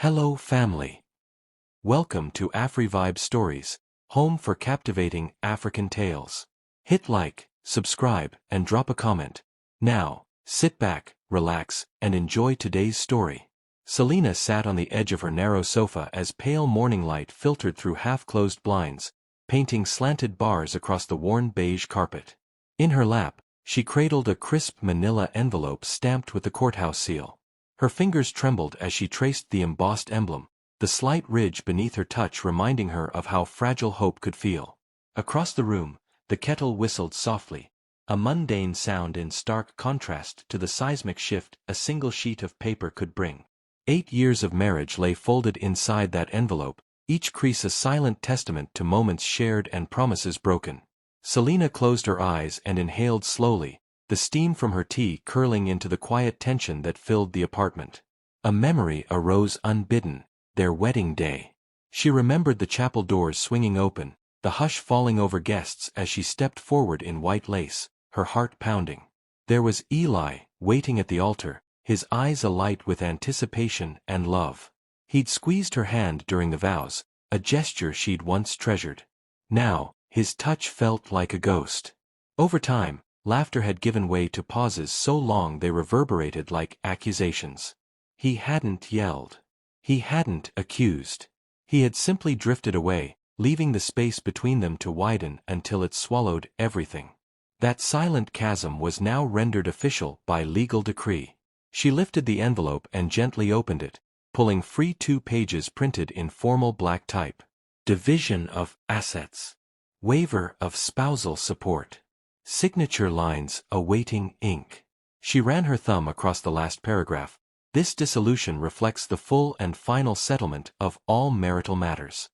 Hello family. Welcome to AfriVibe Stories, home for captivating African tales. Hit like, subscribe, and drop a comment. Now, sit back, relax, and enjoy today's story. Selena sat on the edge of her narrow sofa as pale morning light filtered through half-closed blinds, painting slanted bars across the worn beige carpet. In her lap, she cradled a crisp manila envelope stamped with the courthouse seal. Her fingers trembled as she traced the embossed emblem, the slight ridge beneath her touch reminding her of how fragile hope could feel. Across the room, the kettle whistled softly, a mundane sound in stark contrast to the seismic shift a single sheet of paper could bring. 8 years of marriage lay folded inside that envelope, each crease a silent testament to moments shared and promises broken. Selena closed her eyes and inhaled slowly, the steam from her tea curling into the quiet tension that filled the apartment. A memory arose unbidden, their wedding day. She remembered the chapel doors swinging open, the hush falling over guests as she stepped forward in white lace, her heart pounding. There was Eli, waiting at the altar, his eyes alight with anticipation and love. He'd squeezed her hand during the vows, a gesture she'd once treasured. Now, his touch felt like a ghost. Over time, laughter had given way to pauses so long they reverberated like accusations. He hadn't yelled. He hadn't accused. He had simply drifted away, leaving the space between them to widen until it swallowed everything. That silent chasm was now rendered official by legal decree. She lifted the envelope and gently opened it, pulling free 2 pages printed in formal black type. Division of assets. Waiver of spousal support. Signature lines awaiting ink. She ran her thumb across the last paragraph. This dissolution reflects the full and final settlement of all marital matters.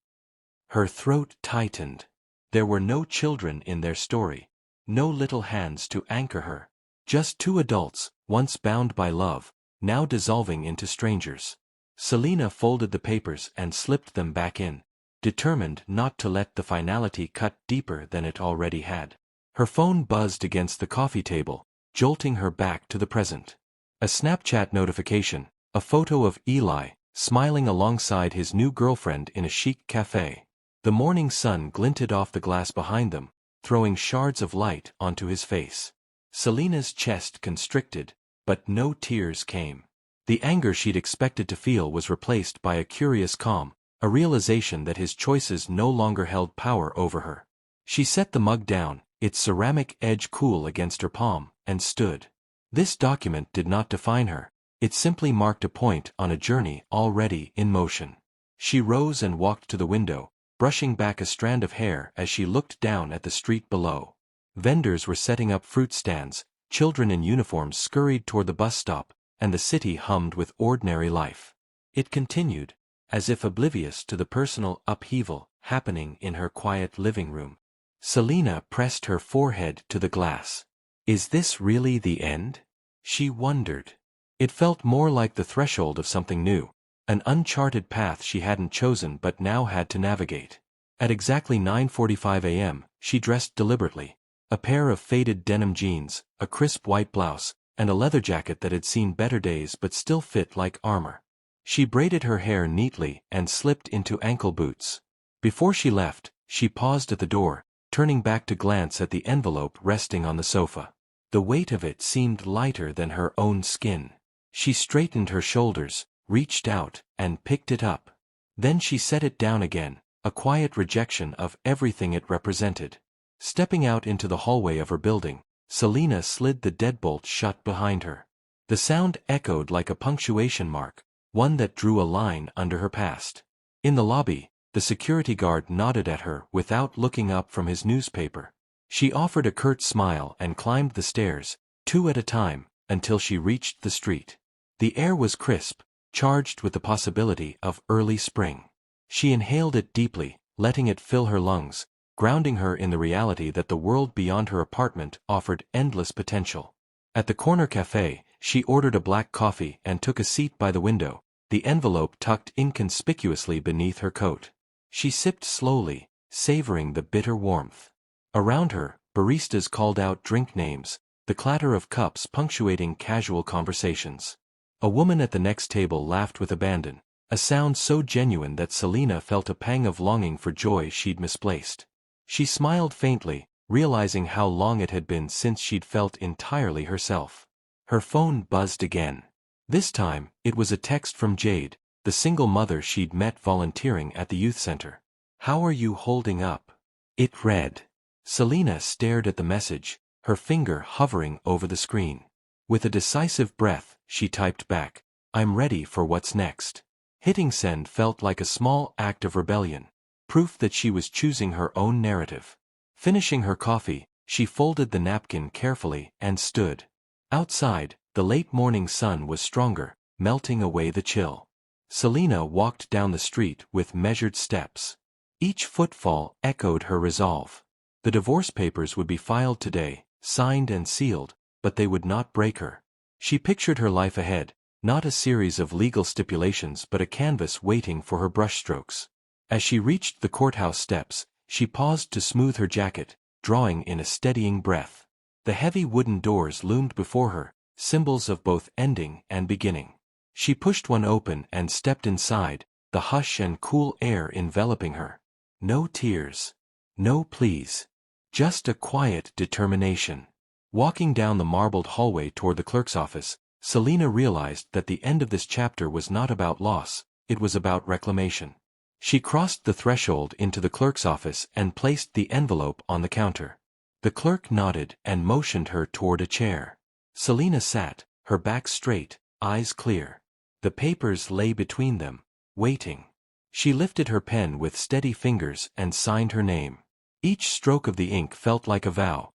Her throat tightened. There were no children in their story, no little hands to anchor her. Just 2 adults, once bound by love, now dissolving into strangers. Selena folded the papers and slipped them back in, determined not to let the finality cut deeper than it already had. Her phone buzzed against the coffee table, jolting her back to the present. A Snapchat notification, a photo of Eli, smiling alongside his new girlfriend in a chic cafe. The morning sun glinted off the glass behind them, throwing shards of light onto his face. Selena's chest constricted, but no tears came. The anger she'd expected to feel was replaced by a curious calm, a realization that his choices no longer held power over her. She set the mug down, its ceramic edge cool against her palm, and stood. This document did not define her, it simply marked a point on a journey already in motion. She rose and walked to the window, brushing back a strand of hair as she looked down at the street below. Vendors were setting up fruit stands, children in uniforms scurried toward the bus stop, and the city hummed with ordinary life. It continued, as if oblivious to the personal upheaval happening in her quiet living room. Selena pressed her forehead to the glass. Is this really the end? She wondered. It felt more like the threshold of something new, an uncharted path she hadn't chosen but now had to navigate. At exactly 9:45 a.m., she dressed deliberately. A pair of faded denim jeans, a crisp white blouse, and a leather jacket that had seen better days but still fit like armor. She braided her hair neatly and slipped into ankle boots. Before she left, she paused at the door, turning back to glance at the envelope resting on the sofa. The weight of it seemed lighter than her own skin. She straightened her shoulders, reached out, and picked it up. Then she set it down again, a quiet rejection of everything it represented. Stepping out into the hallway of her building, Selena slid the deadbolt shut behind her. The sound echoed like a punctuation mark, one that drew a line under her past. In the lobby, the security guard nodded at her without looking up from his newspaper. She offered a curt smile and climbed the stairs, 2 at a time, until she reached the street. The air was crisp, charged with the possibility of early spring. She inhaled it deeply, letting it fill her lungs, grounding her in the reality that the world beyond her apartment offered endless potential. At the corner cafe, she ordered a black coffee and took a seat by the window, the envelope tucked inconspicuously beneath her coat. She sipped slowly, savoring the bitter warmth. Around her, baristas called out drink names, the clatter of cups punctuating casual conversations. A woman at the next table laughed with abandon, A sound so genuine that Selena felt a pang of longing for joy she'd misplaced. She smiled faintly, realizing how long it had been since she'd felt entirely herself. Her phone buzzed again. This time, it was a text from Jade, the single mother she'd met volunteering at the youth center. "How are you holding up?" It read. Selena stared at the message, her finger hovering over the screen. With a decisive breath, she typed back, "I'm ready for what's next." Hitting send felt like a small act of rebellion, proof that she was choosing her own narrative. Finishing her coffee, she folded the napkin carefully and stood. Outside, the late morning sun was stronger, melting away the chill. Selena walked down the street with measured steps. Each footfall echoed her resolve. The divorce papers would be filed today, signed and sealed, but they would not break her. She pictured her life ahead, not a series of legal stipulations but a canvas waiting for her brushstrokes. As she reached the courthouse steps, she paused to smooth her jacket, drawing in a steadying breath. The heavy wooden doors loomed before her, symbols of both ending and beginning. She pushed one open and stepped inside, the hush and cool air enveloping her. No tears. No pleas. Just a quiet determination. Walking down the marbled hallway toward the clerk's office, Selena realized that the end of this chapter was not about loss, it was about reclamation. She crossed the threshold into the clerk's office and placed the envelope on the counter. The clerk nodded and motioned her toward a chair. Selena sat, her back straight, eyes clear. The papers lay between them, waiting. She lifted her pen with steady fingers and signed her name. Each stroke of the ink felt like a vow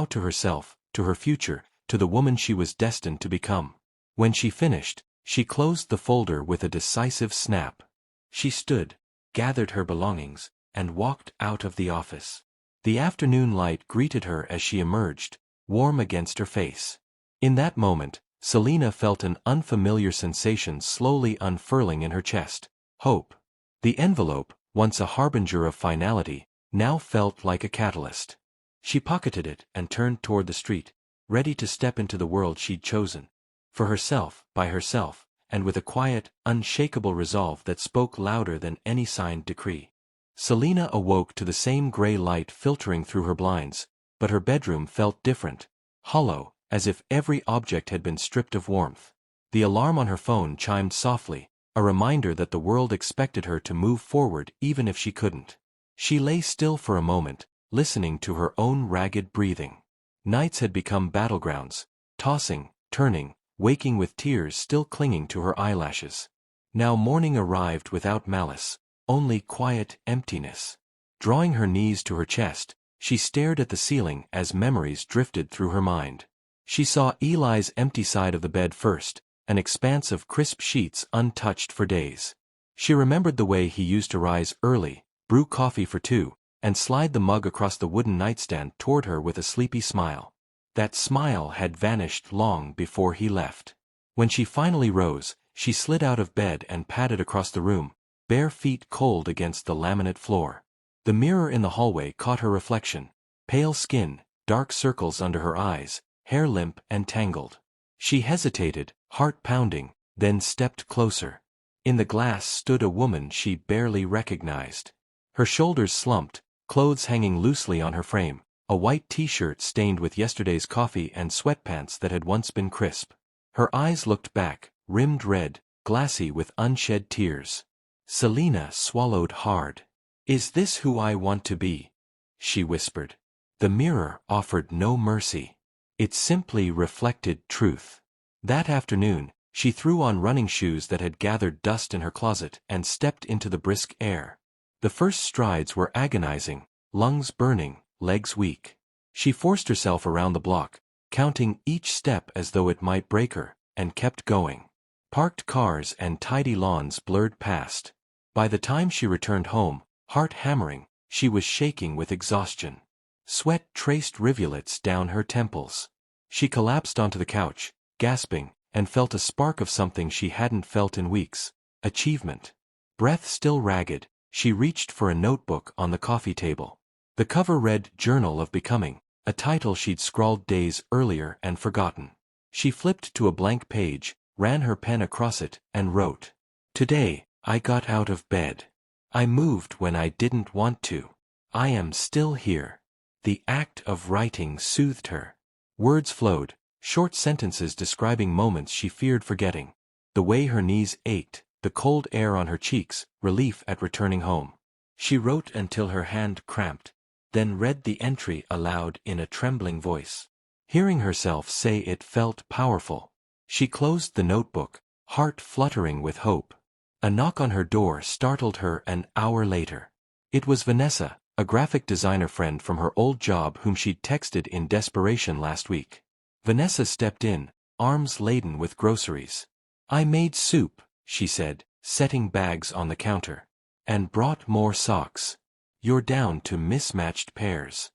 to herself, to her future, to the woman she was destined to become. When she finished, she closed the folder with a decisive snap. She stood, gathered her belongings, and walked out of the office. The afternoon light greeted her as she emerged, warm against her face. In that moment, Selena felt an unfamiliar sensation slowly unfurling in her chest. Hope. The envelope, once a harbinger of finality, now felt like a catalyst. She pocketed it and turned toward the street, ready to step into the world she'd chosen. For herself, by herself, and with a quiet, unshakable resolve that spoke louder than any signed decree. Selena awoke to the same gray light filtering through her blinds, but her bedroom felt different, hollow, as if every object had been stripped of warmth. The alarm on her phone chimed softly, a reminder that the world expected her to move forward even if she couldn't. She lay still for a moment, listening to her own ragged breathing. Nights had become battlegrounds, tossing, turning, waking with tears still clinging to her eyelashes. Now morning arrived without malice, only quiet emptiness. Drawing her knees to her chest, she stared at the ceiling as memories drifted through her mind. She saw Eli's empty side of the bed first, an expanse of crisp sheets untouched for days. She remembered the way he used to rise early, brew coffee for two, and slide the mug across the wooden nightstand toward her with a sleepy smile. That smile had vanished long before he left. When she finally rose, she slid out of bed and padded across the room, bare feet cold against the laminate floor. The mirror in the hallway caught her reflection, pale skin, dark circles under her eyes, hair limp and tangled. She hesitated, heart pounding, then stepped closer. In the glass stood a woman she barely recognized. Her shoulders slumped, clothes hanging loosely on her frame, a white t-shirt stained with yesterday's coffee and sweatpants that had once been crisp. Her eyes looked back, rimmed red, glassy with unshed tears. Selena swallowed hard. "Is this who I want to be?" she whispered. The mirror offered no mercy. It simply reflected truth. That afternoon, she threw on running shoes that had gathered dust in her closet and stepped into the brisk air. The first strides were agonizing, lungs burning, legs weak. She forced herself around the block, counting each step as though it might break her, and kept going. Parked cars and tidy lawns blurred past. By the time she returned home, heart hammering, she was shaking with exhaustion. Sweat traced rivulets down her temples. She collapsed onto the couch, gasping, and felt a spark of something she hadn't felt in weeks: achievement. Breath still ragged, she reached for a notebook on the coffee table. The cover read Journal of Becoming, a title she'd scrawled days earlier and forgotten. She flipped to a blank page, ran her pen across it, and wrote, "Today, I got out of bed. I moved when I didn't want to. I am still here. The act of writing soothed her. Words flowed, short sentences describing moments she feared forgetting. The way her knees ached, the cold air on her cheeks, relief at returning home. She wrote until her hand cramped, then read the entry aloud in a trembling voice. Hearing herself say it felt powerful. She closed the notebook, heart fluttering with hope. A knock on her door startled her an hour later. It was Vanessa, a graphic designer friend from her old job whom she'd texted in desperation last week. Vanessa stepped in, arms laden with groceries. I made soup, she said, setting bags on the counter. And brought more socks. You're down to mismatched pairs.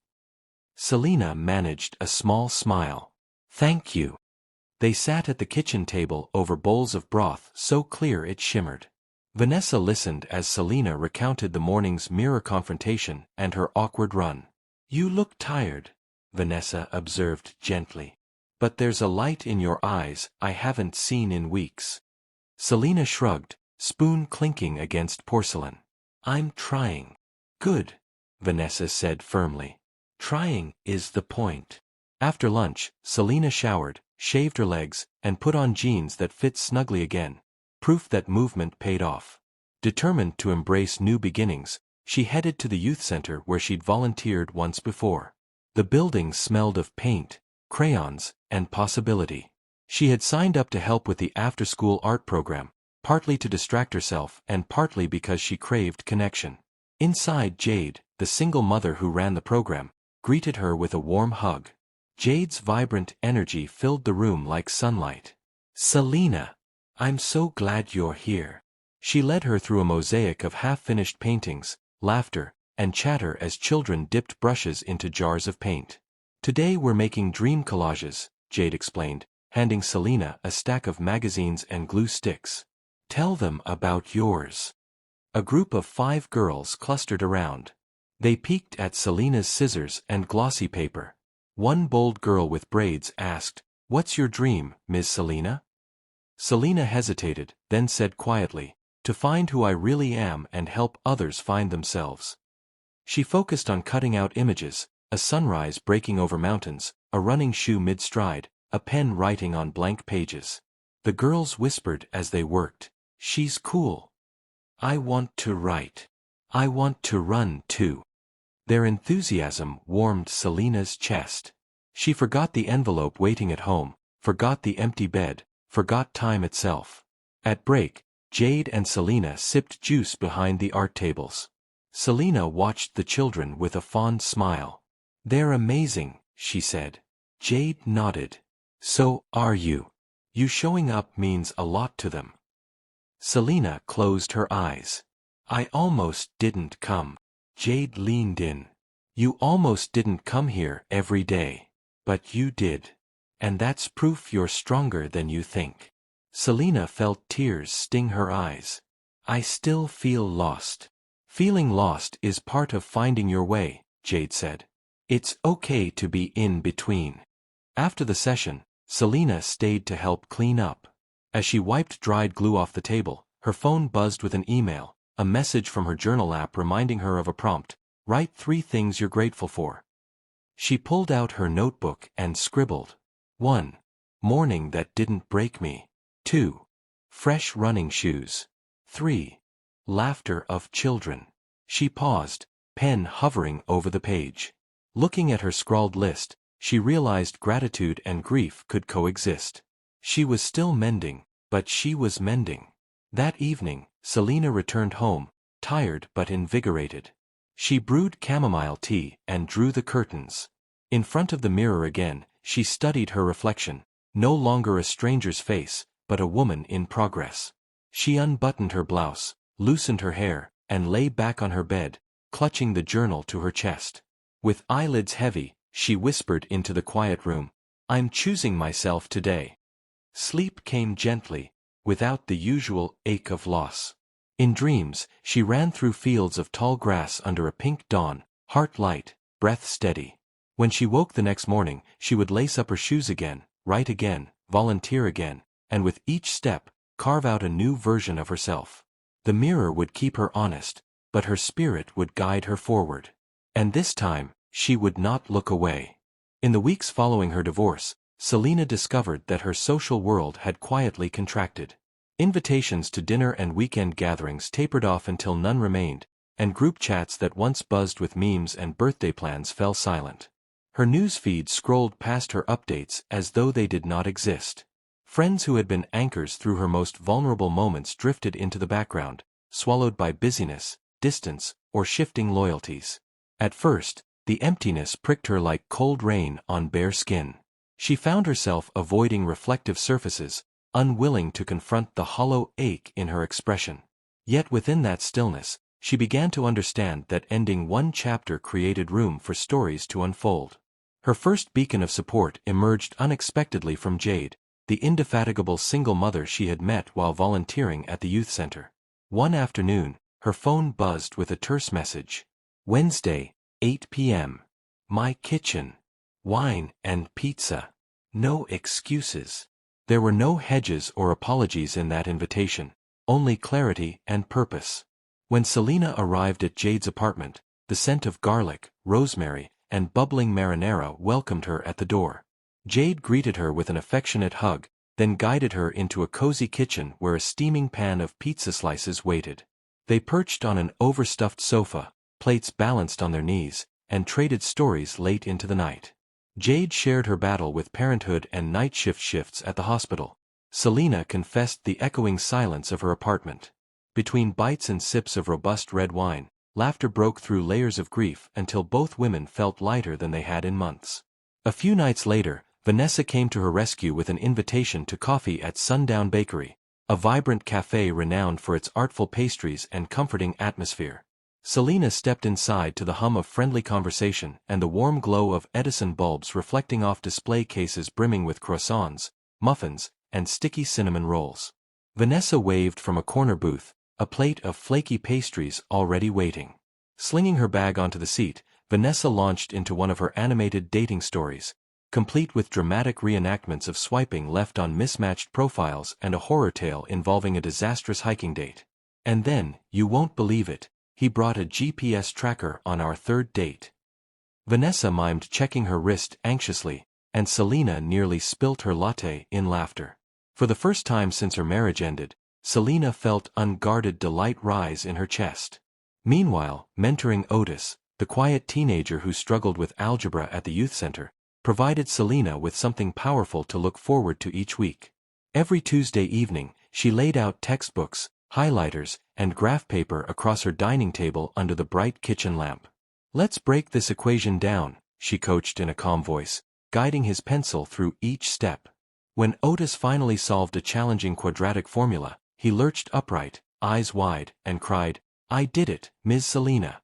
Selena managed a small smile. Thank you. They sat at the kitchen table over bowls of broth so clear it shimmered. Vanessa listened as Selena recounted the morning's mirror confrontation and her awkward run. You look tired, Vanessa observed gently. But there's a light in your eyes I haven't seen in weeks. Selena shrugged, spoon clinking against porcelain. I'm trying. Good, Vanessa said firmly. Trying is the point. After lunch, Selena showered, shaved her legs, and put on jeans that fit snugly again, proof that movement paid off. Determined to embrace new beginnings, she headed to the youth center where she'd volunteered once before. The building smelled of paint, crayons, and possibility. She had signed up to help with the after-school art program, partly to distract herself and partly because she craved connection. Inside, Jade, the single mother who ran the program, greeted her with a warm hug. Jade's vibrant energy filled the room like sunlight. Selena, I'm so glad you're here. She led her through a mosaic of half-finished paintings, laughter, and chatter as children dipped brushes into jars of paint. Today we're making dream collages, Jade explained, handing Selena a stack of magazines and glue sticks. Tell them about yours. A group of 5 girls clustered around. They peeked at Selena's scissors and glossy paper. One bold girl with braids asked, What's your dream, Ms. Selena? Selena hesitated, then said quietly, To find who I really am and help others find themselves. She focused on cutting out images, a sunrise breaking over mountains, a running shoe mid-stride, a pen writing on blank pages. The girls whispered as they worked, She's cool. I want to write. I want to run too. Their enthusiasm warmed Selena's chest. She forgot the envelope waiting at home, forgot the empty bed, forgot time itself. At break, Jade and Selena sipped juice behind the art tables. Selena watched the children with a fond smile. They're amazing, she said. Jade nodded. So are you. You showing up means a lot to them. Selena closed her eyes. I almost didn't come. Jade leaned in. You almost didn't come here every day. But you did. And that's proof you're stronger than you think. Selena felt tears sting her eyes. I still feel lost. Feeling lost is part of finding your way, Jade said. It's okay to be in between. After the session, Selena stayed to help clean up. As she wiped dried glue off the table, her phone buzzed with an email, a message from her journal app reminding her of a prompt, Write 3 things you're grateful for. She pulled out her notebook and scribbled. 1. Morning that didn't break me. 2. Fresh running shoes. 3. Laughter of children. She paused, pen hovering over the page. Looking at her scrawled list, she realized gratitude and grief could coexist. She was still mending, but she was mending. That evening, Selena returned home, tired but invigorated. She brewed chamomile tea and drew the curtains. In front of the mirror again, she studied her reflection, no longer a stranger's face, but a woman in progress. She unbuttoned her blouse, loosened her hair, and lay back on her bed, clutching the journal to her chest. With eyelids heavy, she whispered into the quiet room, I'm choosing myself today. Sleep came gently, without the usual ache of loss. In dreams, she ran through fields of tall grass under a pink dawn, heart light, breath steady. When she woke the next morning, she would lace up her shoes again, write again, volunteer again, and with each step, carve out a new version of herself. The mirror would keep her honest, but her spirit would guide her forward. And this time, she would not look away. In the weeks following her divorce, Selena discovered that her social world had quietly contracted. Invitations to dinner and weekend gatherings tapered off until none remained, and group chats that once buzzed with memes and birthday plans fell silent. Her news feed scrolled past her updates as though they did not exist. Friends who had been anchors through her most vulnerable moments drifted into the background, swallowed by busyness, distance, or shifting loyalties. At first, the emptiness pricked her like cold rain on bare skin. She found herself avoiding reflective surfaces, unwilling to confront the hollow ache in her expression. Yet within that stillness, she began to understand that ending one chapter created room for stories to unfold. Her first beacon of support emerged unexpectedly from Jade, the indefatigable single mother she had met while volunteering at the youth center. One afternoon, her phone buzzed with a terse message. Wednesday, 8 p.m. My kitchen. Wine and pizza. No excuses. There were no hedges or apologies in that invitation, only clarity and purpose. When Selena arrived at Jade's apartment, the scent of garlic, rosemary, and bubbling marinara welcomed her at the door. Jade greeted her with an affectionate hug, then guided her into a cozy kitchen where a steaming pan of pizza slices waited. They perched on an overstuffed sofa, plates balanced on their knees, and traded stories late into the night. Jade shared her battle with parenthood and night shift shifts at the hospital. Selena confessed the echoing silence of her apartment. Between bites and sips of robust red wine, laughter broke through layers of grief until both women felt lighter than they had in months. A few nights later, Vanessa came to her rescue with an invitation to coffee at Sundown Bakery, a vibrant cafe renowned for its artful pastries and comforting atmosphere. Selena stepped inside to the hum of friendly conversation and the warm glow of Edison bulbs reflecting off display cases brimming with croissants, muffins, and sticky cinnamon rolls. Vanessa waved from a corner booth, a plate of flaky pastries already waiting. Slinging her bag onto the seat, Vanessa launched into one of her animated dating stories, complete with dramatic reenactments of swiping left on mismatched profiles and a horror tale involving a disastrous hiking date. And then, you won't believe it, he brought a GPS tracker on our third date. Vanessa mimed checking her wrist anxiously, and Selena nearly spilt her latte in laughter. For the first time since her marriage ended, Selena felt unguarded delight rise in her chest. Meanwhile, mentoring Otis, the quiet teenager who struggled with algebra at the youth center, provided Selena with something powerful to look forward to each week. Every Tuesday evening, she laid out textbooks, highlighters, and graph paper across her dining table under the bright kitchen lamp. Let's break this equation down, she coached in a calm voice, guiding his pencil through each step. When Otis finally solved a challenging quadratic formula, he lurched upright, eyes wide, and cried, "I did it, Ms. Selena."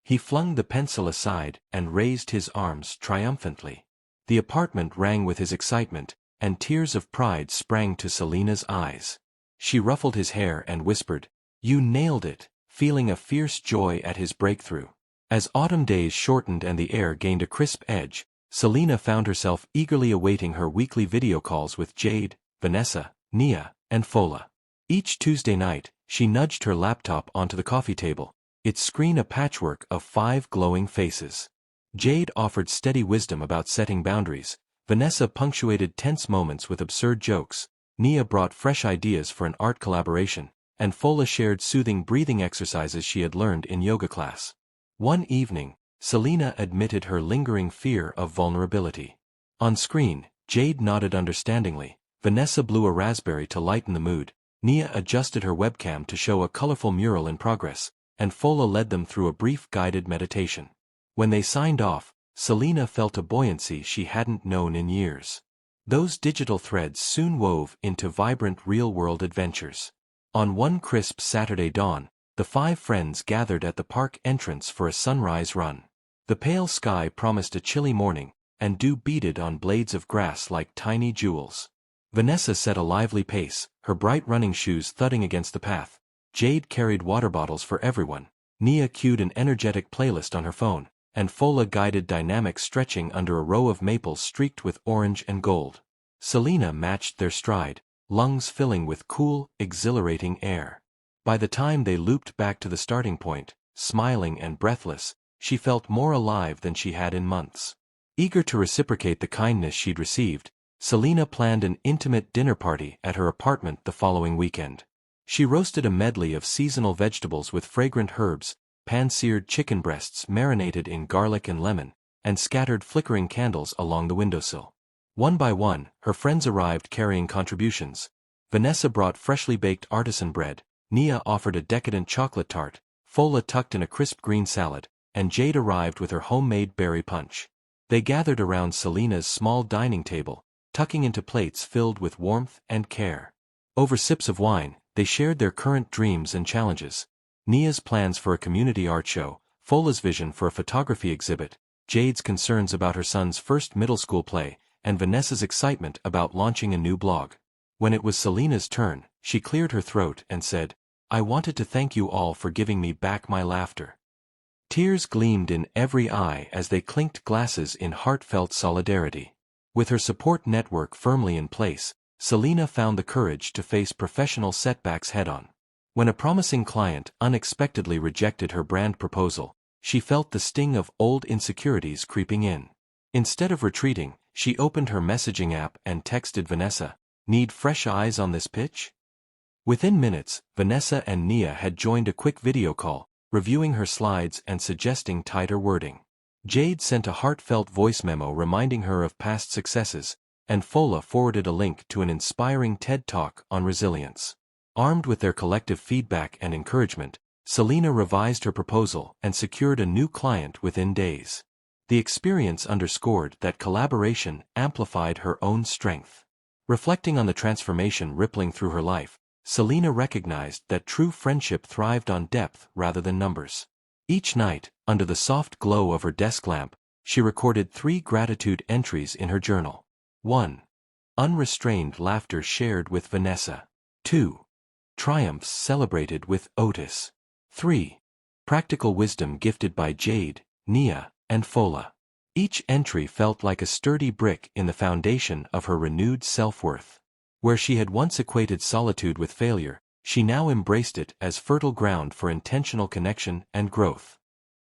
He flung the pencil aside and raised his arms triumphantly. The apartment rang with his excitement, and tears of pride sprang to Selena's eyes. She ruffled his hair and whispered, "You nailed it," feeling a fierce joy at his breakthrough. As autumn days shortened and the air gained a crisp edge, Selena found herself eagerly awaiting her weekly video calls with Jade, Vanessa, Nia, and Fola. Each Tuesday night, she nudged her laptop onto the coffee table, its screen a patchwork of 5 glowing faces. Jade offered steady wisdom about setting boundaries, Vanessa punctuated tense moments with absurd jokes, Nia brought fresh ideas for an art collaboration, and Fola shared soothing breathing exercises she had learned in yoga class. One evening, Selena admitted her lingering fear of vulnerability. On screen, Jade nodded understandingly, Vanessa blew a raspberry to lighten the mood, Nia adjusted her webcam to show a colorful mural in progress, and Fola led them through a brief guided meditation. When they signed off, Selena felt a buoyancy she hadn't known in years. Those digital threads soon wove into vibrant real-world adventures. On one crisp Saturday dawn, the 5 friends gathered at the park entrance for a sunrise run. The pale sky promised a chilly morning, and dew beaded on blades of grass like tiny jewels. Vanessa set a lively pace, her bright running shoes thudding against the path. Jade carried water bottles for everyone, Nia cued an energetic playlist on her phone, and Fola guided dynamic stretching under a row of maples streaked with orange and gold. Selena matched their stride, lungs filling with cool, exhilarating air. By the time they looped back to the starting point, smiling and breathless, she felt more alive than she had in months. Eager to reciprocate the kindness she'd received, Selena planned an intimate dinner party at her apartment the following weekend. She roasted a medley of seasonal vegetables with fragrant herbs, pan-seared chicken breasts marinated in garlic and lemon, and scattered flickering candles along the windowsill. One by one, her friends arrived carrying contributions. Vanessa brought freshly baked artisan bread, Nia offered a decadent chocolate tart, Fola tucked in a crisp green salad, and Jade arrived with her homemade berry punch. They gathered around Selena's small dining table, tucking into plates filled with warmth and care. Over sips of wine, they shared their current dreams and challenges. Nia's plans for a community art show, Fola's vision for a photography exhibit, Jade's concerns about her son's first middle school play, and Vanessa's excitement about launching a new blog. When it was Selena's turn, she cleared her throat and said, "I wanted to thank you all for giving me back my laughter." Tears gleamed in every eye as they clinked glasses in heartfelt solidarity. With her support network firmly in place, Selena found the courage to face professional setbacks head-on. When a promising client unexpectedly rejected her brand proposal, she felt the sting of old insecurities creeping in. Instead of retreating, she opened her messaging app and texted Vanessa, "Need fresh eyes on this pitch?" Within minutes, Vanessa and Nia had joined a quick video call, reviewing her slides and suggesting tighter wording. Jade sent a heartfelt voice memo reminding her of past successes, and Fola forwarded a link to an inspiring TED Talk on resilience. Armed with their collective feedback and encouragement, Selena revised her proposal and secured a new client within days. The experience underscored that collaboration amplified her own strength. Reflecting on the transformation rippling through her life, Selena recognized that true friendship thrived on depth rather than numbers. Each night, under the soft glow of her desk lamp, she recorded 3 gratitude entries in her journal. 1. Unrestrained laughter shared with Vanessa. 2. Triumphs celebrated with Otis. 3. Practical wisdom gifted by Jade, Nia, and Fola. Each entry felt like a sturdy brick in the foundation of her renewed self-worth. Where she had once equated solitude with failure, she now embraced it as fertile ground for intentional connection and growth.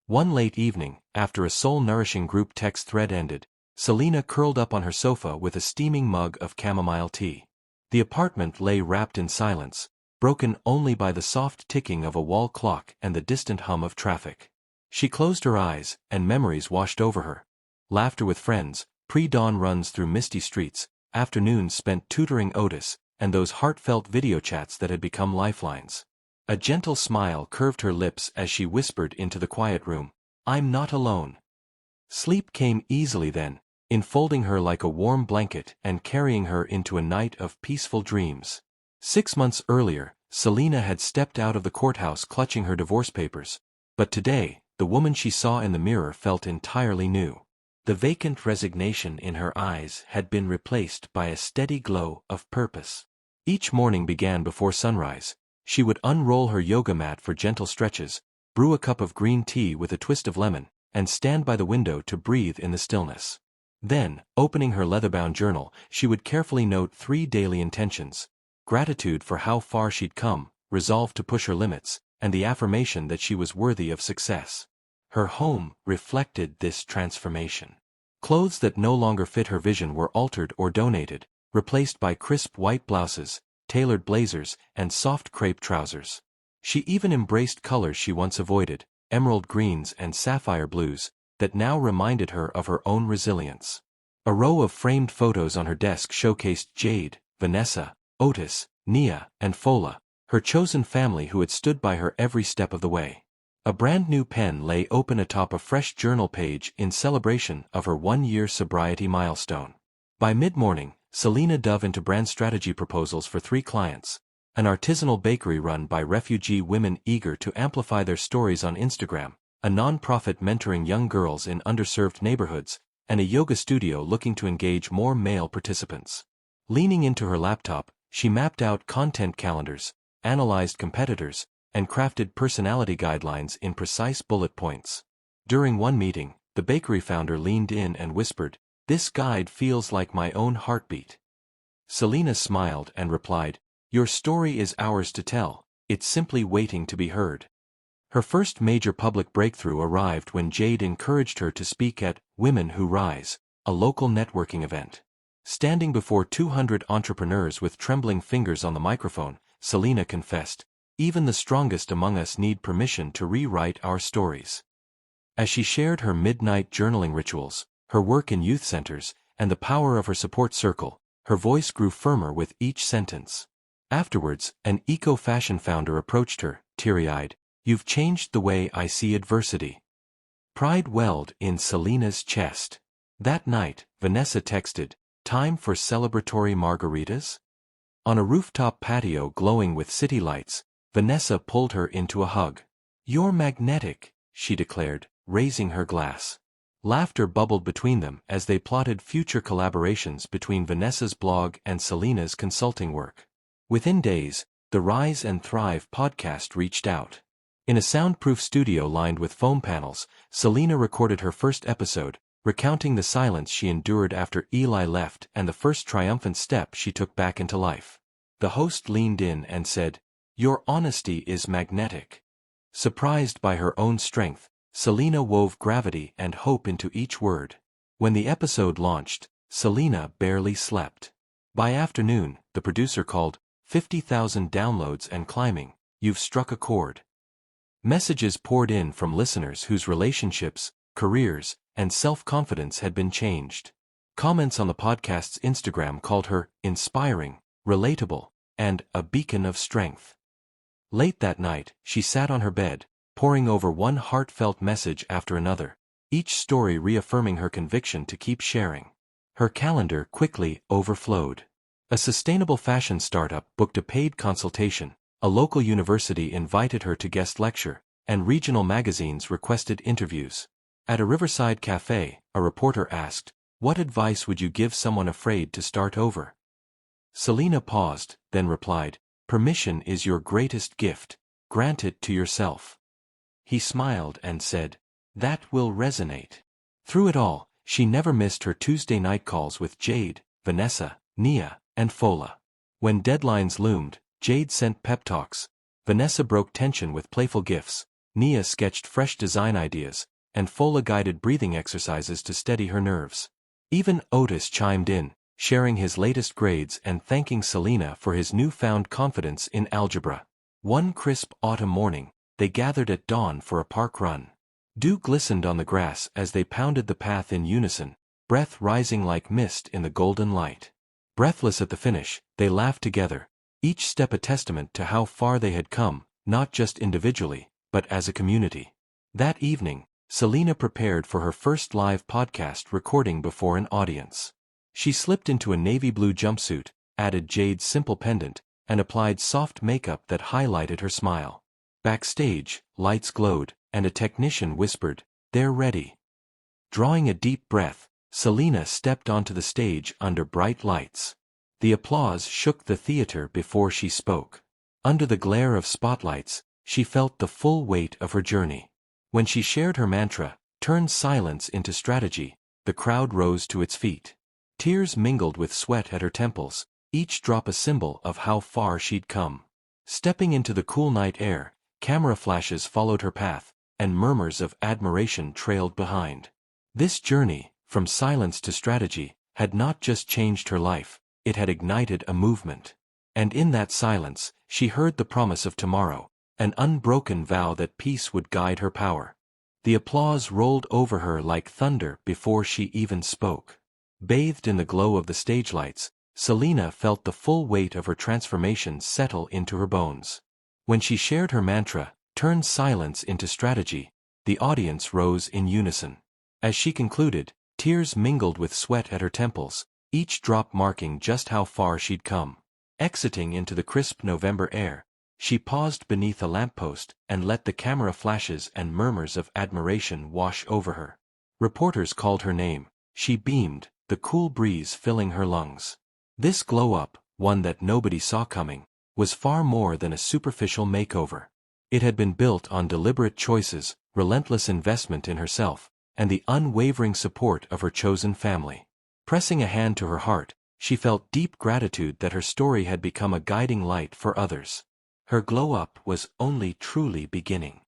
One late evening, after a soul-nourishing group text thread ended, Selena curled up on her sofa with a steaming mug of chamomile tea. The apartment lay wrapped in silence, broken only by the soft ticking of a wall clock and the distant hum of traffic. She closed her eyes, and memories washed over her. Laughter with friends, pre-dawn runs through misty streets, afternoons spent tutoring Otis, and those heartfelt video chats that had become lifelines. A gentle smile curved her lips as she whispered into the quiet room, "I'm not alone." Sleep came easily then, enfolding her like a warm blanket and carrying her into a night of peaceful dreams. 6 months earlier, Selena had stepped out of the courthouse clutching her divorce papers, but today, the woman she saw in the mirror felt entirely new. The vacant resignation in her eyes had been replaced by a steady glow of purpose. Each morning began before sunrise. She would unroll her yoga mat for gentle stretches, brew a cup of green tea with a twist of lemon, and stand by the window to breathe in the stillness. Then, opening her leather-bound journal, she would carefully note 3 daily intentions: gratitude for how far she'd come, resolve to push her limits, and the affirmation that she was worthy of success. Her home reflected this transformation. Clothes that no longer fit her vision were altered or donated, replaced by crisp white blouses, tailored blazers, and soft crepe trousers. She even embraced colors she once avoided, emerald greens and sapphire blues, that now reminded her of her own resilience. A row of framed photos on her desk showcased Jade, Vanessa, Otis, Nia, and Fola, her chosen family who had stood by her every step of the way. A brand new pen lay open atop a fresh journal page in celebration of her 1-year sobriety milestone. By mid-morning, Selena dove into brand strategy proposals for 3 clients: an artisanal bakery run by refugee women eager to amplify their stories on Instagram, a non-profit mentoring young girls in underserved neighborhoods, and a yoga studio looking to engage more male participants. Leaning into her laptop, she mapped out content calendars, analyzed competitors, and crafted personality guidelines in precise bullet points. During one meeting, the bakery founder leaned in and whispered, "This guide feels like my own heartbeat." Selena smiled and replied, "Your story is ours to tell. it's simply waiting to be heard. Her first major public breakthrough arrived when Jade encouraged her to speak at Women Who Rise, a local networking event. Standing before 200 entrepreneurs with trembling fingers on the microphone, Selena confessed, "Even the strongest among us need permission to rewrite our stories." As she shared her midnight journaling rituals, her work in youth centers, and the power of her support circle, her voice grew firmer with each sentence. Afterwards, an eco-fashion founder approached her, teary-eyed. "You've changed the way I see adversity." Pride welled in Selena's chest. That night, Vanessa texted, "Time for celebratory margaritas?" On a rooftop patio glowing with city lights, Vanessa pulled her into a hug. "You're magnetic," she declared, raising her glass. Laughter bubbled between them as they plotted future collaborations between Vanessa's blog and Selena's consulting work. Within days, the Rise and Thrive podcast reached out. In a soundproof studio lined with foam panels, Selena recorded her first episode, recounting the silence she endured after Eli left and the first triumphant step she took back into life. The host leaned in and said, "Your honesty is magnetic." Surprised by her own strength, Selena wove gravity and hope into each word. When the episode launched, Selena barely slept. By afternoon, the producer called, 50,000 downloads and climbing, you've struck a chord. Messages poured in from listeners whose relationships, careers, and self-confidence had been changed. Comments on the podcast's Instagram called her inspiring, relatable, and a beacon of strength. Late that night, she sat on her bed, poring over one heartfelt message after another, each story reaffirming her conviction to keep sharing. Her calendar quickly overflowed. A sustainable fashion startup booked a paid consultation, a local university invited her to guest lecture, and regional magazines requested interviews. At a riverside cafe, a reporter asked, "What advice would you give someone afraid to start over?" Selena paused, then replied, "Permission is your greatest gift. Grant it to yourself." He smiled and said, "That will resonate." Through it all, she never missed her Tuesday night calls with Jade, Vanessa, Nia, and Fola. When deadlines loomed, Jade sent pep talks, Vanessa broke tension with playful gifts, Nia sketched fresh design ideas, and Fola guided breathing exercises to steady her nerves. Even Otis chimed in, sharing his latest grades and thanking Selena for his newfound confidence in algebra. One crisp autumn morning, they gathered at dawn for a park run. Dew glistened on the grass as they pounded the path in unison, breath rising like mist in the golden light. Breathless at the finish, they laughed together, each step a testament to how far they had come, not just individually, but as a community. That evening, Selena prepared for her first live podcast recording before an audience. She slipped into a navy blue jumpsuit, added Jade's simple pendant, and applied soft makeup that highlighted her smile. Backstage, lights glowed, and a technician whispered, "They're ready." Drawing a deep breath, Selena stepped onto the stage under bright lights. The applause shook the theater before she spoke. Under the glare of spotlights, she felt the full weight of her journey. When she shared her mantra, "Turn silence into strategy," the crowd rose to its feet. Tears mingled with sweat at her temples, each drop a symbol of how far she'd come. Stepping into the cool night air, camera flashes followed her path, and murmurs of admiration trailed behind. This journey, from silence to strategy, had not just changed her life, it had ignited a movement. And in that silence, she heard the promise of tomorrow, an unbroken vow that peace would guide her power. The applause rolled over her like thunder before she even spoke. Bathed in the glow of the stage lights, Selena felt the full weight of her transformation settle into her bones. When she shared her mantra, "Turn silence into strategy," the audience rose in unison. As she concluded, tears mingled with sweat at her temples, each drop marking just how far she'd come. Exiting into the crisp November air, she paused beneath a lamppost and let the camera flashes and murmurs of admiration wash over her. Reporters called her name. She beamed, the cool breeze filling her lungs. This glow-up, one that nobody saw coming, was far more than a superficial makeover. It had been built on deliberate choices, relentless investment in herself, and the unwavering support of her chosen family. Pressing a hand to her heart, she felt deep gratitude that her story had become a guiding light for others. Her glow-up was only truly beginning.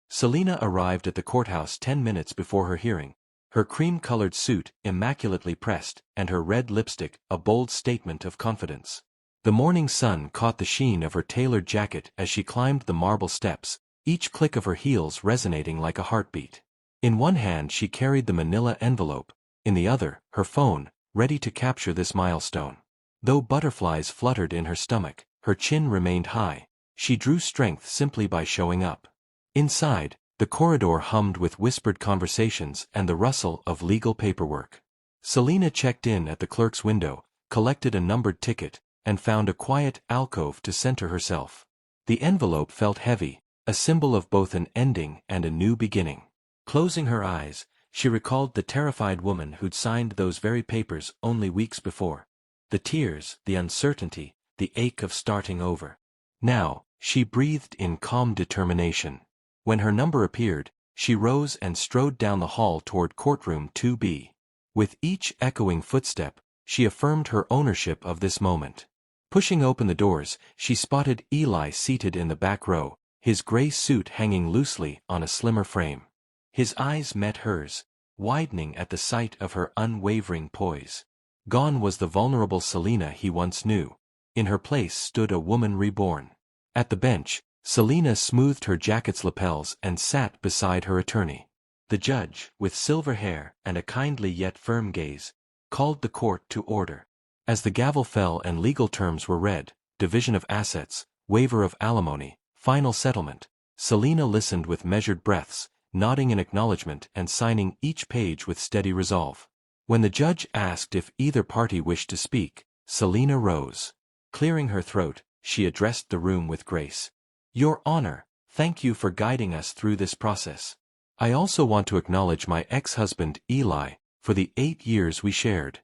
Selena arrived at the courthouse 10 minutes before her hearing, her cream-colored suit immaculately pressed, and her red lipstick a bold statement of confidence. The morning sun caught the sheen of her tailored jacket as she climbed the marble steps, each click of her heels resonating like a heartbeat. In one hand she carried the manila envelope, in the other, her phone, ready to capture this milestone. Though butterflies fluttered in her stomach, her chin remained high. She drew strength simply by showing up. Inside, the corridor hummed with whispered conversations and the rustle of legal paperwork. Selena checked in at the clerk's window, collected a numbered ticket, and found a quiet alcove to center herself. The envelope felt heavy, a symbol of both an ending and a new beginning. Closing her eyes, she recalled the terrified woman who'd signed those very papers only weeks before. The tears, the uncertainty, the ache of starting over. Now, she breathed in calm determination. When her number appeared, she rose and strode down the hall toward courtroom 2B. With each echoing footstep, she affirmed her ownership of this moment. Pushing open the doors, she spotted Eli seated in the back row, his gray suit hanging loosely on a slimmer frame. His eyes met hers, widening at the sight of her unwavering poise. Gone was the vulnerable Selena he once knew. In her place stood a woman reborn. At the bench, Selena smoothed her jacket's lapels and sat beside her attorney. The judge, with silver hair and a kindly yet firm gaze, called the court to order. As the gavel fell and legal terms were read, division of assets, waiver of alimony, final settlement, Selena listened with measured breaths, nodding in acknowledgement and signing each page with steady resolve. When the judge asked if either party wished to speak, Selena rose. Clearing her throat, she addressed the room with grace. Your Honor, thank you for guiding us through this process. I also want to acknowledge my ex-husband, Eli, for the 8 years we shared.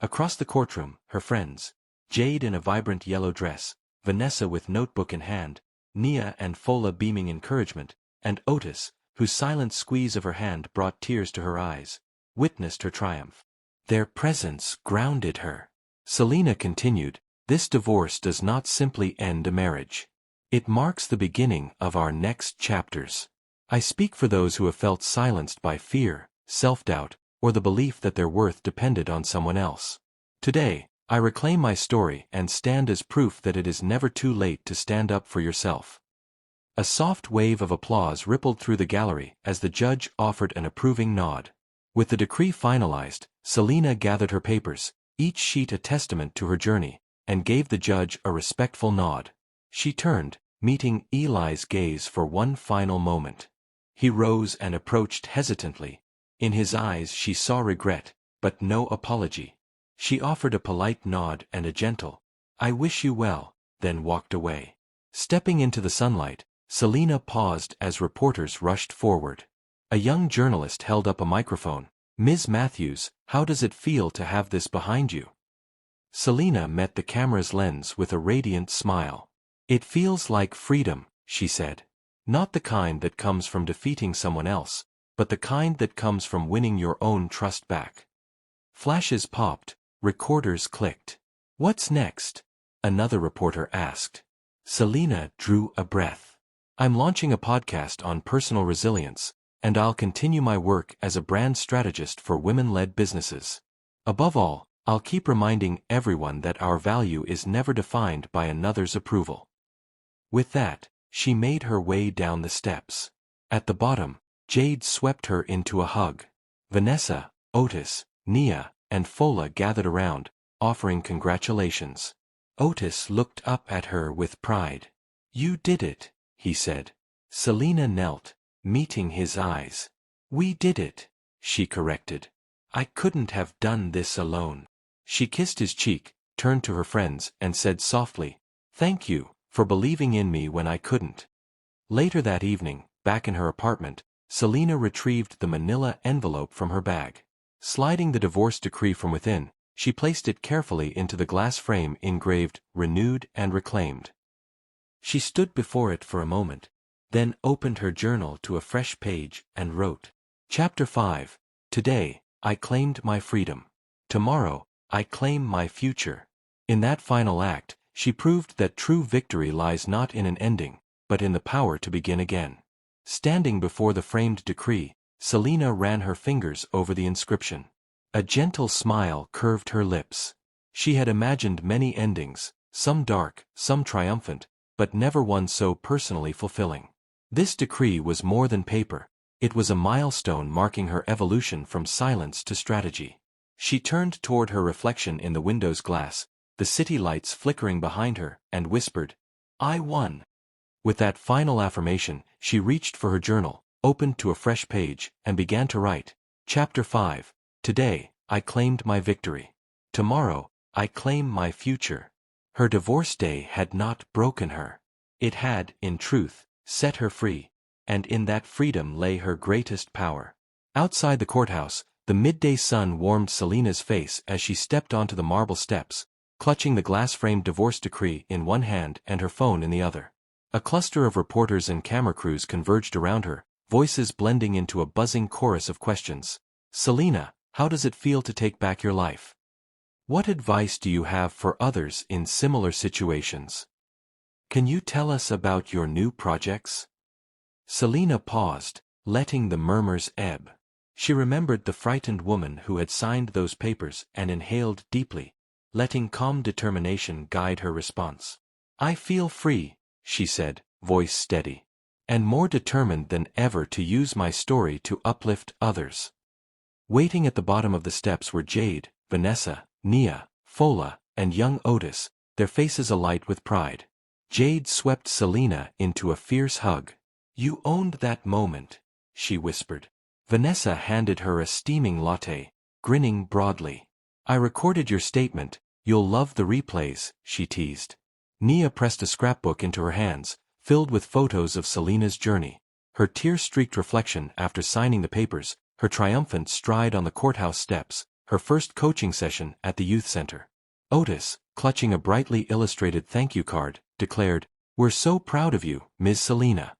Across the courtroom, her friends, Jade in a vibrant yellow dress, Vanessa with notebook in hand, Nia and Fola beaming encouragement, and Otis, whose silent squeeze of her hand brought tears to her eyes, witnessed her triumph. Their presence grounded her. Selena continued, this divorce does not simply end a marriage. It marks the beginning of our next chapters. I speak for those who have felt silenced by fear, self-doubt, or the belief that their worth depended on someone else. Today, I reclaim my story and stand as proof that it is never too late to stand up for yourself. A soft wave of applause rippled through the gallery as the judge offered an approving nod. With the decree finalized, Selena gathered her papers, each sheet a testament to her journey, and gave the judge a respectful nod. She turned, meeting Eli's gaze for one final moment. He rose and approached hesitantly. In his eyes she saw regret, but no apology. She offered a polite nod and a gentle, I wish you well, then walked away. Stepping into the sunlight, Selena paused as reporters rushed forward. A young journalist held up a microphone. Ms. Matthews, how does it feel to have this behind you? Selena met the camera's lens with a radiant smile. It feels like freedom, she said. Not the kind that comes from defeating someone else, but the kind that comes from winning your own trust back. Flashes popped, recorders clicked. What's next? Another reporter asked. Selena drew a breath. I'm launching a podcast on personal resilience, and I'll continue my work as a brand strategist for women-led businesses. Above all, I'll keep reminding everyone that our value is never defined by another's approval. With that, she made her way down the steps. At the bottom, Jade swept her into a hug. Vanessa, Otis, Nia, and Fola gathered around, offering congratulations. Otis looked up at her with pride. You did it, he said. Selena knelt, meeting his eyes. We did it, she corrected. I couldn't have done this alone. She kissed his cheek, turned to her friends, and said softly, Thank you for believing in me when I couldn't. Later that evening, back in her apartment, Selena retrieved the manila envelope from her bag. Sliding the divorce decree from within, she placed it carefully into the glass frame engraved, renewed and reclaimed. She stood before it for a moment, then opened her journal to a fresh page and wrote, Chapter 5, Today, I claimed my freedom. Tomorrow, I claim my future. In that final act, she proved that true victory lies not in an ending, but in the power to begin again. Standing before the framed decree, Selena ran her fingers over the inscription. A gentle smile curved her lips. She had imagined many endings, some dark, some triumphant, but never one so personally fulfilling. This decree was more than paper. It was a milestone marking her evolution from silence to strategy. She turned toward her reflection in the window's glass, the city lights flickering behind her, and whispered, "I won." With that final affirmation, she reached for her journal, opened to a fresh page, and began to write. Chapter 5. Today, I claimed my victory. Tomorrow, I claim my future. Her divorce day had not broken her. It had, in truth, set her free, and in that freedom lay her greatest power. Outside the courthouse, the midday sun warmed Selena's face as she stepped onto the marble steps, clutching the glass-framed divorce decree in one hand and her phone in the other. A cluster of reporters and camera crews converged around her, voices blending into a buzzing chorus of questions. "Selena, how does it feel to take back your life? What advice do you have for others in similar situations? Can you tell us about your new projects?" Selena paused, letting the murmurs ebb. She remembered the frightened woman who had signed those papers and inhaled deeply, letting calm determination guide her response. "I feel free," she said, voice steady, "and more determined than ever to use my story to uplift others." Waiting at the bottom of the steps were Jade, Vanessa, Nia, Fola, and young Otis, their faces alight with pride. Jade swept Selena into a fierce hug. "You owned that moment," she whispered. Vanessa handed her a steaming latte, grinning broadly. "I recorded your statement, you'll love the replays," she teased. Nia pressed a scrapbook into her hands, filled with photos of Selena's journey, her tear-streaked reflection after signing the papers, her triumphant stride on the courthouse steps, her first coaching session at the youth center. Otis, clutching a brightly illustrated thank-you card, declared, "We're so proud of you, Ms. Selena."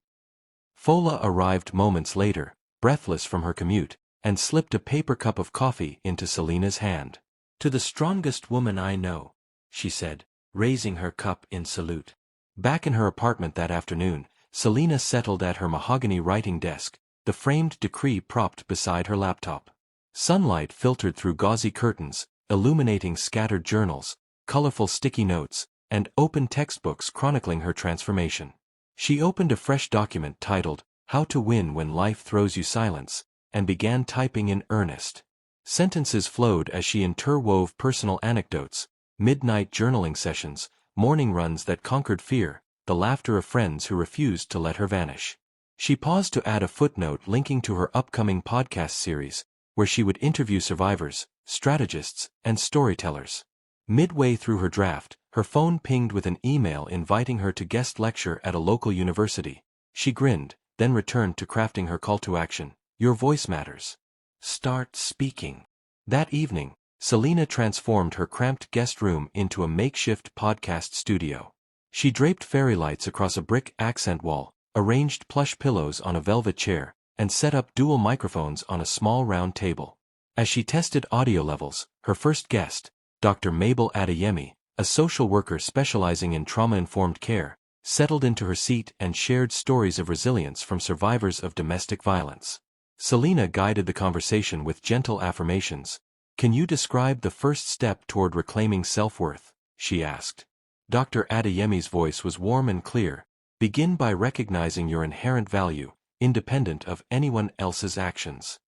Fola arrived moments later, breathless from her commute, and slipped a paper cup of coffee into Selena's hand. "To the strongest woman I know," she said, raising her cup in salute. Back in her apartment that afternoon, Selena settled at her mahogany writing desk, the framed decree propped beside her laptop. Sunlight filtered through gauzy curtains, illuminating scattered journals, colorful sticky notes, and open textbooks chronicling her transformation. She opened a fresh document titled, "How to Win When Life Throws You Silence," and began typing in earnest. Sentences flowed as she interwove personal anecdotes, midnight journaling sessions, morning runs that conquered fear, the laughter of friends who refused to let her vanish. She paused to add a footnote linking to her upcoming podcast series, where she would interview survivors, strategists, and storytellers. Midway through her draft, her phone pinged with an email inviting her to guest lecture at a local university. She grinned, then returned to crafting her call to action. "Your voice matters. Start speaking." That evening, Selena transformed her cramped guest room into a makeshift podcast studio. She draped fairy lights across a brick accent wall, arranged plush pillows on a velvet chair, and set up dual microphones on a small round table. As she tested audio levels, her first guest, Dr. Mabel Adeyemi, a social worker specializing in trauma-informed care, settled into her seat and shared stories of resilience from survivors of domestic violence. Selena guided the conversation with gentle affirmations. "Can you describe the first step toward reclaiming self-worth?" she asked. Dr. Adeyemi's voice was warm and clear. "Begin by recognizing your inherent value, independent of anyone else's actions."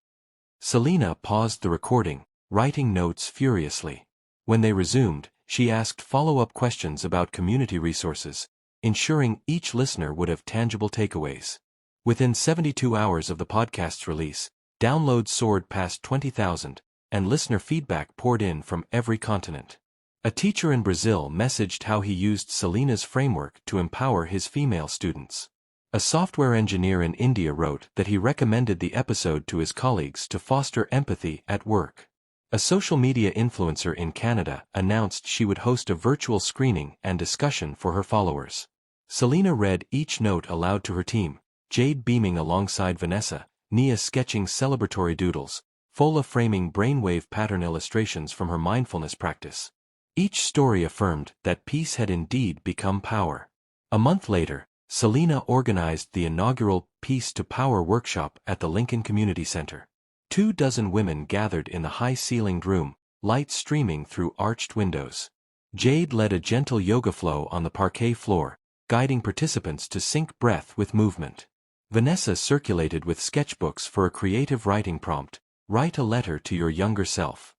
Selena paused the recording, writing notes furiously. When they resumed, she asked follow-up questions about community resources, ensuring each listener would have tangible takeaways. Within 72 hours of the podcast's release, downloads soared past 20,000, and listener feedback poured in from every continent. A teacher in Brazil messaged how he used Selena's framework to empower his female students. A software engineer in India wrote that he recommended the episode to his colleagues to foster empathy at work. A social media influencer in Canada announced she would host a virtual screening and discussion for her followers. Selena read each note aloud to her team, Jade beaming alongside Vanessa, Nia sketching celebratory doodles, Fola framing brainwave pattern illustrations from her mindfulness practice. Each story affirmed that peace had indeed become power. A month later, Selena organized the inaugural Peace to Power workshop at the Lincoln Community Center. 24 women gathered in the high-ceilinged room, light streaming through arched windows. Jade led a gentle yoga flow on the parquet floor, guiding participants to sync breath with movement. Vanessa circulated with sketchbooks for a creative writing prompt, "Write a letter to your younger self."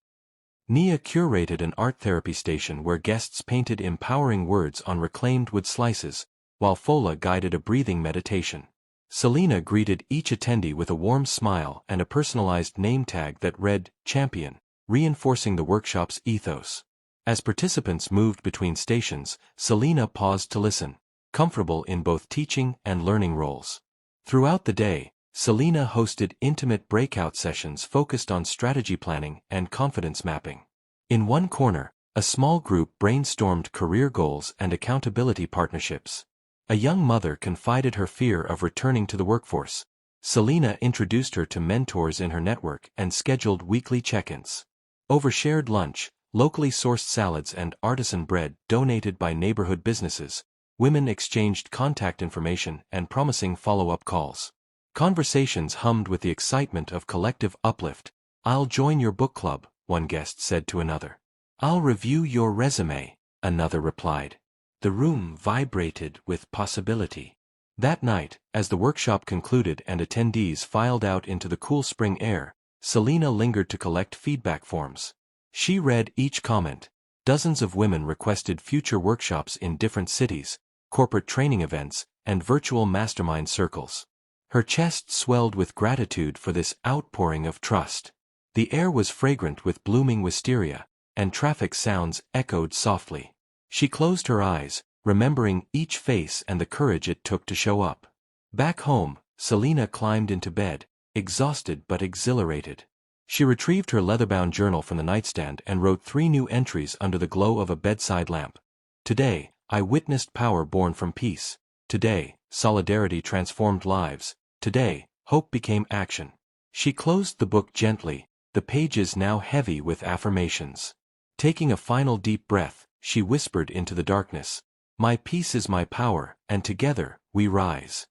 Nia curated an art therapy station where guests painted empowering words on reclaimed wood slices, while Fola guided a breathing meditation. Selena greeted each attendee with a warm smile and a personalized name tag that read, "Champion," reinforcing the workshop's ethos. As participants moved between stations, Selena paused to listen, comfortable in both teaching and learning roles. Throughout the day, Selena hosted intimate breakout sessions focused on strategy planning and confidence mapping. In one corner, a small group brainstormed career goals and accountability partnerships. A young mother confided her fear of returning to the workforce. Selena introduced her to mentors in her network and scheduled weekly check-ins. Over shared lunch, locally sourced salads and artisan bread donated by neighborhood businesses, women exchanged contact information and promising follow-up calls. Conversations hummed with the excitement of collective uplift. "I'll join your book club," one guest said to another. "I'll review your resume," another replied. The room vibrated with possibility. That night, as the workshop concluded and attendees filed out into the cool spring air, Selena lingered to collect feedback forms. She read each comment. Dozens of women requested future workshops in different cities, corporate training events, and virtual mastermind circles. Her chest swelled with gratitude for this outpouring of trust. The air was fragrant with blooming wisteria, and traffic sounds echoed softly. She closed her eyes, remembering each face and the courage it took to show up. Back home, Selena climbed into bed, exhausted but exhilarated. She retrieved her leather-bound journal from the nightstand and wrote 3 new entries under the glow of a bedside lamp. "Today, I witnessed power born from peace. Today, solidarity transformed lives. Today, hope became action." She closed the book gently, the pages now heavy with affirmations. Taking a final deep breath, she whispered into the darkness, "My peace is my power, and together, we rise."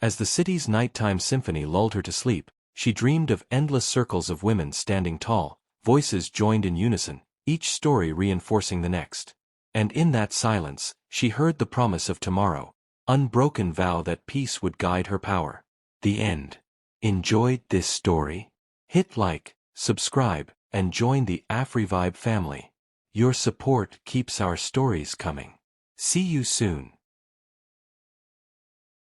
As the city's nighttime symphony lulled her to sleep, she dreamed of endless circles of women standing tall, voices joined in unison, each story reinforcing the next. And in that silence, she heard the promise of tomorrow, unbroken vow that peace would guide her power. The end. Enjoyed this story? Hit like, subscribe, and join the AfriVibe family. Your support keeps our stories coming. See you soon.